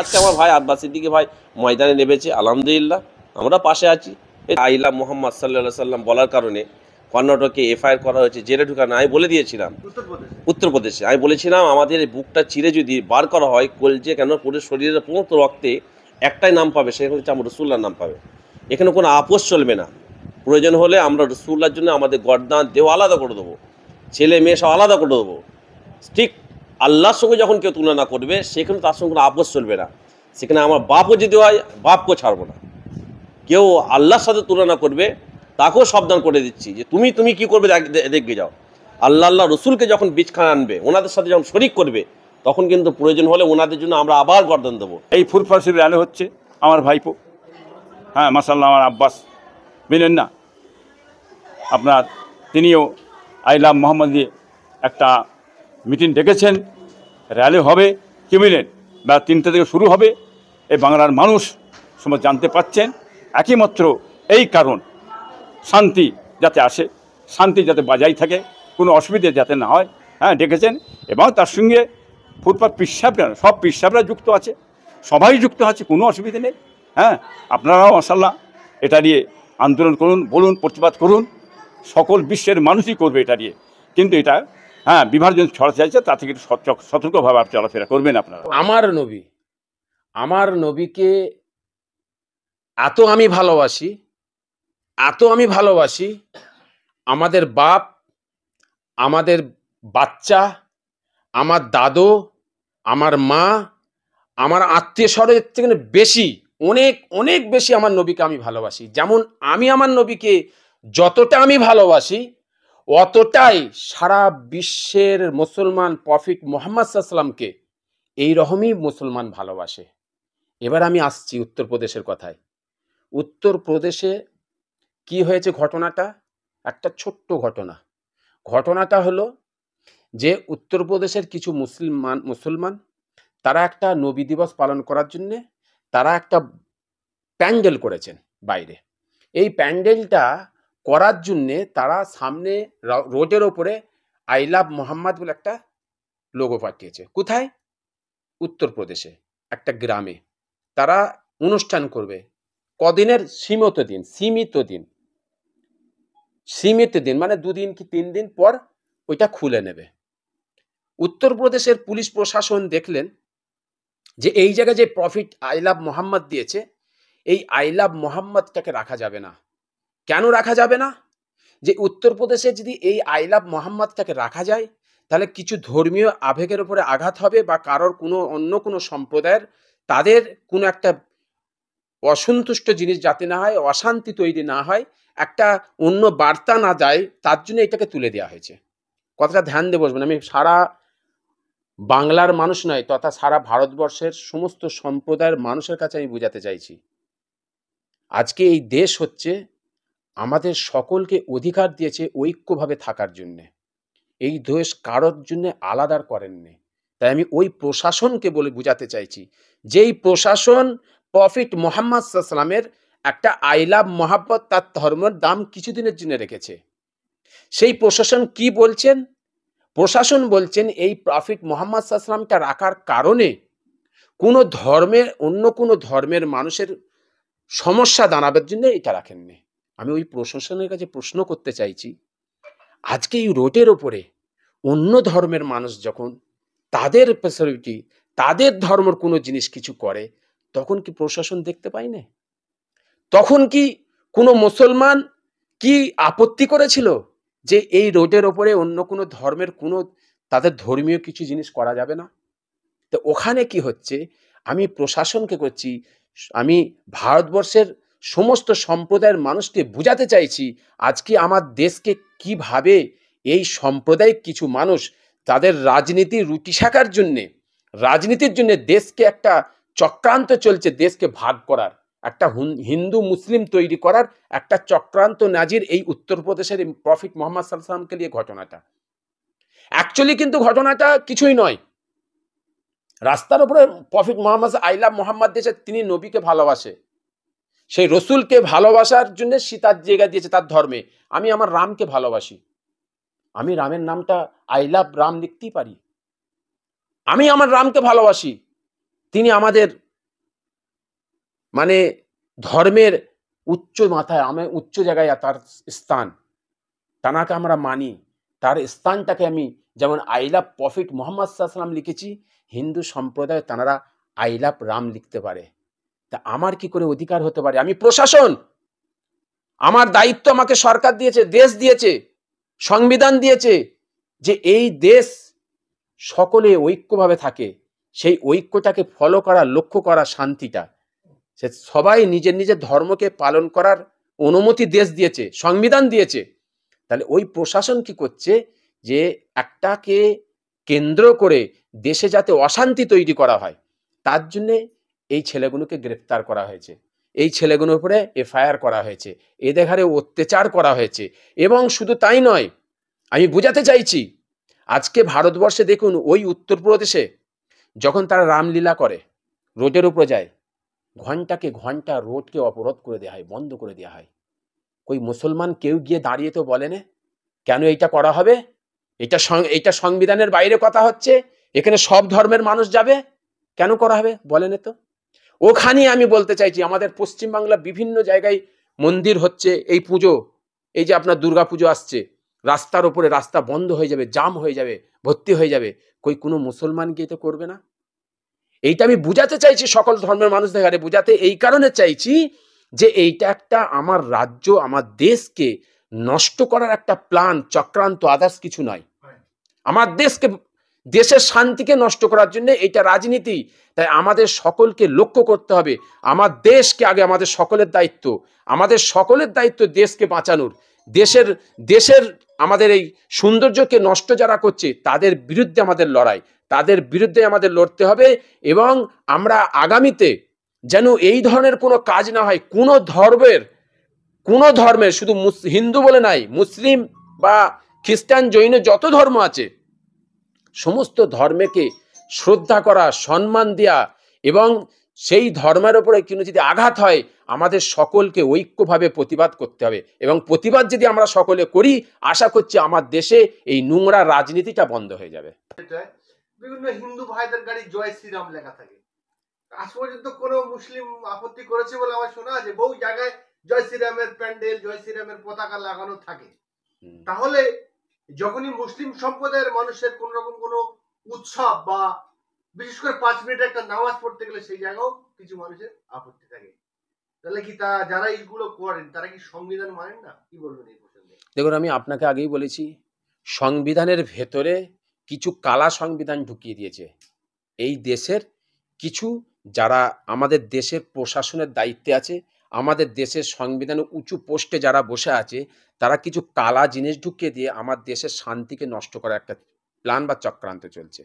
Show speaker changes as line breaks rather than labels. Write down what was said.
আজকে আমার ভাই আব্বাস সিদ্দিকী ভাই ময়দানে নেমেছে, আলহামদুলিল্লাহ আমরা পাশে আছি। আইলা মোহাম্মদ সাল্লাল্লাহু সাল্লাম বলার কারণে কর্ণাটকে এফআইআর করা হয়েছে, জেলে ঢুকানো। আমি বলে দিয়েছিলাম উত্তরপ্রদেশে, আমি বলেছিলাম আমাদের বুকটা চিরে যদি বার করা হয়, কলজে কেন পুরো শরীরের সমস্ত রক্তে একটাই নাম পাবে, সেটা হচ্ছে আমার রসুল্লাহর নাম পাবে। এখানে কোনো আপোষ চলবে না। প্রয়োজন হলে আমরা রসুল্লাহর জন্য আমাদের গর্দান দেহ আলাদা করে দেবো, ছেলে মেয়ে সব আলাদা করে দেবো। ঠিক আল্লাহর সঙ্গে যখন কেউ তুলনা করবে, সেখানে তার সঙ্গে কোনো আপোষ চলবে না। সেখানে আমার বাপও যদি হয়, বাপকেও ছাড়বো না। কেউ আল্লাহর সাথে তুলনা করবে, তাকেও সাবধান করে দিচ্ছি যে তুমি তুমি কী করবে দেখবে যাও। আল্লাহ রসুলকে যখন বীজখানা আনবে, ওনাদের সাথে যখন শরিক করবে, তখন কিন্তু প্রয়োজন হলে ওনাদের জন্য আমরা আবার গর্দান দেবো।
এই ফুরফুরাশির র্যালি হচ্ছে আমার ভাইপো, হ্যাঁ মাশাআল্লাহ, আমার আব্বাস বিনেন না আপনার, তিনিও আই লাভ মোহাম্মদ দিয়ে একটা মিটিং ডেকেছেন। র্যালি হবে কিমিলেন বা 3টে থেকে শুরু হবে। এই বাংলার মানুষ সমাজ জানতে পাচ্ছেন একইমাত্র এই কারণ, শান্তি যাতে আসে, শান্তি যাতে বজায় থাকে, কোনো অসুবিধা যাতে না হয়, হ্যাঁ ডেকেছেন। এবং তার সঙ্গে ফুটপাত পিসাবরা, সব পিসাবরা যুক্ত আছে, সবাই যুক্ত আছে, কোনো অসুবিধা নেই। হ্যাঁ আপনারাও মাশাআল্লাহ এটা নিয়ে আন্দোলন করুন, বলুন, প্রতিবাদ করুন, সকল বিশ্বের মানুষই করবে এটা নিয়ে। কিন্তু এটা হ্যাঁ বিভাজন ছড়াতে চাইছে, তা থেকে সতর্কভাবে চলাফেরা করবেন আপনারা।
আমার নবীকে এত আমি ভালোবাসি, আমাদের বাপ, আমাদের বাচ্চা, আমার দাদু, আমার মা, আমার আত্মীয় স্বজনের থেকে বেশি, অনেক অনেক বেশি আমার নবীকে আমি ভালোবাসি। যেমন আমি আমার নবীকে যতটা আমি ভালোবাসি, অতটাই সারা বিশ্বের মুসলমান প্রফেট মুহাম্মদ সাল্লাল্লাহু আলাইহি ওয়াসাল্লামকে এইরকমই মুসলমান ভালোবাসে। এবার আমি আসছি উত্তরপ্রদেশের কথায়। উত্তরপ্রদেশে কি হয়েছে ঘটনাটা? একটা ছোট্ট ঘটনাটা হলো যে উত্তরপ্রদেশের কিছু মুসলমান তারা একটা নবী দিবস পালন করার জন্য তারা একটা প্যান্ডেল করেছেন বাইরে। এই প্যান্ডেলটা করার জন্যে তারা সামনে রোডের ওপরে আই লাভ মোহাম্মদ বলে একটা লোগো পাঠিয়েছে। কোথায়? উত্তরপ্রদেশে একটা গ্রামে তারা অনুষ্ঠান করবে। কদিনের? সীমিত দিন, মানে 2 দিন কি 3 দিন পর ওইটা খুলে নেবে। উত্তরপ্রদেশের পুলিশ প্রশাসন দেখলেন যে এই জায়গায় যে প্রফেট আই লাভ মোহাম্মদ দিয়েছে, এই আই লাভ মোহাম্মদটাকে রাখা যাবে না। কেন রাখা যাবে না? যে উত্তরপ্রদেশে যদি এই আই লাভ মোহাম্মদটাকে রাখা যায়, তাহলে কিছু ধর্মীয় আবেগের উপরে আঘাত হবে, বা কারোর অন্য কোনো সম্প্রদায়ের তাদের কোনো একটা অসন্তুষ্ট জিনিস যাতে না হয়, অশান্তি তৈরি না হয়, একটা অন্য বার্তা না যায়, তার জন্য এটাকে তুলে দেওয়া হয়েছে। কথাটা ধ্যান দিয়ে বসবেন। আমি সারা বাংলার মানুষ নয়, তথা সারা ভারতবর্ষের সমস্ত সম্প্রদায়ের মানুষের কাছে আমি বোঝাতে চাইছি, আজকে এই দেশ হচ্ছে আমাদের সকলকে অধিকার দিয়েছে ঐক্যভাবে থাকার জন্যে। এই দেশ কারোর জন্য আলাদা করেননি। তাই আমি ওই প্রশাসনকে বলে বোঝাতে চাইছি, যেই প্রশাসন প্রফেট মুহাম্মদ সাল্লাল্লাহু আলাইহি ওয়াসাল্লামের একটা আই লাভ মোহাব্বত, তার ধর্মের দাম কিছুদিনের জন্য রেখেছে, সেই প্রশাসন কি বলছেন? প্রশাসন বলছেন এই প্রফেট মুহাম্মদ সাল্লাল্লাহু আলাইহি ওয়াসাল্লামটা রাখার কারণে কোনো ধর্মের, অন্য কোনো ধর্মের মানুষের সমস্যা দাঁড়াবার জন্য এটা রাখেননি। আমি ওই প্রশাসনের কাছে প্রশ্ন করতে চাইছি, আজকে এই রোডের ওপরে অন্য ধর্মের মানুষ যখন তাদের ফ্যাসিলিটি, তাদের ধর্মের কোনো জিনিস কিছু করে, তখন কি প্রশাসন দেখতে পায় না? তখন কি কোনো মুসলমান কি আপত্তি করেছিল যে এই রোডের ওপরে অন্য কোনো ধর্মের কোনো তাদের ধর্মীয় কিছু জিনিস করা যাবে না? তো ওখানে কি হচ্ছে, আমি প্রশাসনকে করছি, আমি ভারতবর্ষের সমস্ত সম্প্রদায়ের মানুষকে বোঝাতে চাইছি, আজকে আমার দেশকে কিভাবে এই সাম্প্রদায়িক কিছু মানুষ তাদের রাজনীতি রুটি শাখার জন্যে, রাজনীতির জন্য দেশকে একটা চক্রান্ত চলছে, দেশকে ভাগ করার, একটা হিন্দু মুসলিম তৈরি করার একটা চক্রান্ত নাজির এই উত্তরপ্রদেশের প্রফেট মুহাম্মদ সাল্লাল্লাহু আলাইহি ওয়াসাল্লামকে নিয়ে ঘটনাটা। অ্যাকচুয়ালি কিন্তু ঘটনাটা কিছুই নয়। রাস্তার উপরে prophet Muhammad I love Mohammad দিয়েছে, তিনি নবীকে ভালোবাসে, সেই রসুলকে ভালোবাসার জন্য সীতার জায়গা দিয়েছে তার ধর্মে। আমি আমার রামকে ভালোবাসি, আমি রামের নামটা আই লাভ রাম লিখতেই পারি। আমি আমার রামকে ভালোবাসি, তিনি আমাদের মানে ধর্মের উচ্চ মাথায়, উচ্চ জায়গায় তার স্থান, তানাকে আমরা মানি, তার স্থানটাকে আমি যেমন আই লাভ প্রফিট মোহাম্মদ সাল্লাম লিখেছি, হিন্দু সম্প্রদায় তারা আই লাভ রাম লিখতে পারে। তা আমার কি করে অধিকার হতে পারে? আমি প্রশাসন, আমার দায়িত্ব আমাকে সরকার দিয়েছে, দেশ দিয়েছে, সংবিধান দিয়েছে, যে এই দেশ সকলে ঐক্যভাবে থাকে, সেই ঐক্যটাকে ফলো করা, লক্ষ্য করা, শান্তিটা, সে সবাই নিজের নিজের ধর্মকে পালন করার অনুমতি দেশ দিয়েছে, সংবিধান দিয়েছে। তাহলে ওই প্রশাসন কি করছে, যে একটাকে কেন্দ্র করে দেশে যাতে অশান্তি তৈরি করা হয়, তার জন্যে এই ছেলেগুলোকে গ্রেফতার করা হয়েছে, এই ছেলেগুলোর উপরে এফআইআর করা হয়েছে, এদের হারে অত্যাচার করা হয়েছে। এবং শুধু তাই নয়, আমি বোঝাতে চাইছি, আজকে ভারতবর্ষে দেখুন, ওই উত্তরপ্রদেশে যখন তারা রামলীলা করে, রোডের উপরে যায়, ঘন্টাকে ঘন্টা রোডকে অবরোধ করে দেওয়া হয়, বন্ধ করে দেওয়া হয়। ওই মুসলমান কেউ গিয়ে দাঁড়িয়ে তো বলে না কেন এইটা করা হবে, এটা সংবিধানের বাইরে কথা হচ্ছে, এখানে সব ধর্মের মানুষ যাবে, কেন করা হবে বলে না তো। ওখানে আমি বলতে চাইছি, আমাদের পশ্চিমবাংলা বিভিন্ন জায়গায় মন্দির হচ্ছে, এই পুজো, এই যে আপনার দুর্গা পুজো আসছে, রাস্তার উপরে রাস্তা বন্ধ হয়ে যাবে, জাম হয়ে যাবে, ভর্তি হয়ে যাবে, কোনো মুসলমান গিয়ে তো করবে না। এইটা আমি বুঝাতে চাইছি সকল ধর্মের মানুষদের কাছে, বুঝাতে এই কারণে চাইছি যে এইটা একটা আমার রাজ্য, আমার দেশকে নষ্ট করার একটা প্ল্যান, চক্রান্ত, আদার্স কিছু নয়। আমার দেশের শান্তিকে নষ্ট করার জন্য এইটা রাজনীতি। তাই আমাদের সকলকে লক্ষ্য করতে হবে, আমার দেশকে আগে, আমাদের সকলের দায়িত্ব, আমাদের সকলের দায়িত্ব দেশকে বাঁচানোর, দেশের আমাদের এই সৌন্দর্যকে নষ্ট যারা করছে তাদের বিরুদ্ধে আমাদের লড়াই, তাদের বিরুদ্ধে আমাদের লড়তে হবে। এবং আমরা আগামীতে যেন এই ধরনের কোনো কাজ না হয়, কোনো ধর্মের শুধু হিন্দু বলে নাই, মুসলিম বা খ্রিস্টান, জৈন, যত ধর্ম আছে সমস্ত ধর্মকে শ্রদ্ধা করা, সম্মান দেওয়া, এবং সেই ধর্মের উপরে কোনো যদি আঘাত হয় আমাদের সকলকে ঐক্যভাবে প্রতিবাদ করতে হবে। এবং প্রতিবাদ যদি আমরা সকলে করি, আশা করছি আমার দেশে এই নোংরা রাজনীতিটা বন্ধ হয়ে যাবে।
বিভিন্ন হিন্দু ভাইদের গাড়ি জয় শ্রীরাম লেখা থাকে, আজ পর্যন্ত কোনো মুসলিম আপত্তি করেছে বলে আমার শোনা আছে? বহু জায়গায় জয় শ্রীরামের প্যান্ডেল, জয় শ্রীরামের পতাকা লাগানো থাকে। তাহলে যখনই মুসলিম সম্প্রদায়ের মানুষের কোন রকম কোনো উৎসব বা বিশেষ করে 5 মিনিট একটা নামাজ পড়তে গেলে সেই জায়গাও কিছু মানুষের আপত্তি থাকে, তাহলে কি যারা এইগুলো করেন তারা কি সংবিধান মানেন না? কি বলবেন এই প্রসঙ্গে?
দেখুন, আমি আপনাকে আগেই বলেছি, সংবিধানের ভেতরে কিছু কালা সংবিধান ঢুকিয়ে দিয়েছে এই দেশের কিছু, যারা আমাদের দেশের প্রশাসনের দায়িত্বে আছে, আমাদের দেশের সংবিধানে উঁচু পোস্টে যারা বসে আছে, তারা কিছু কালা জিনিস ঢুকিয়ে দিয়ে আমার দেশের শান্তিকে নষ্ট করার একটা প্ল্যান বা চক্রান্ত চলছে।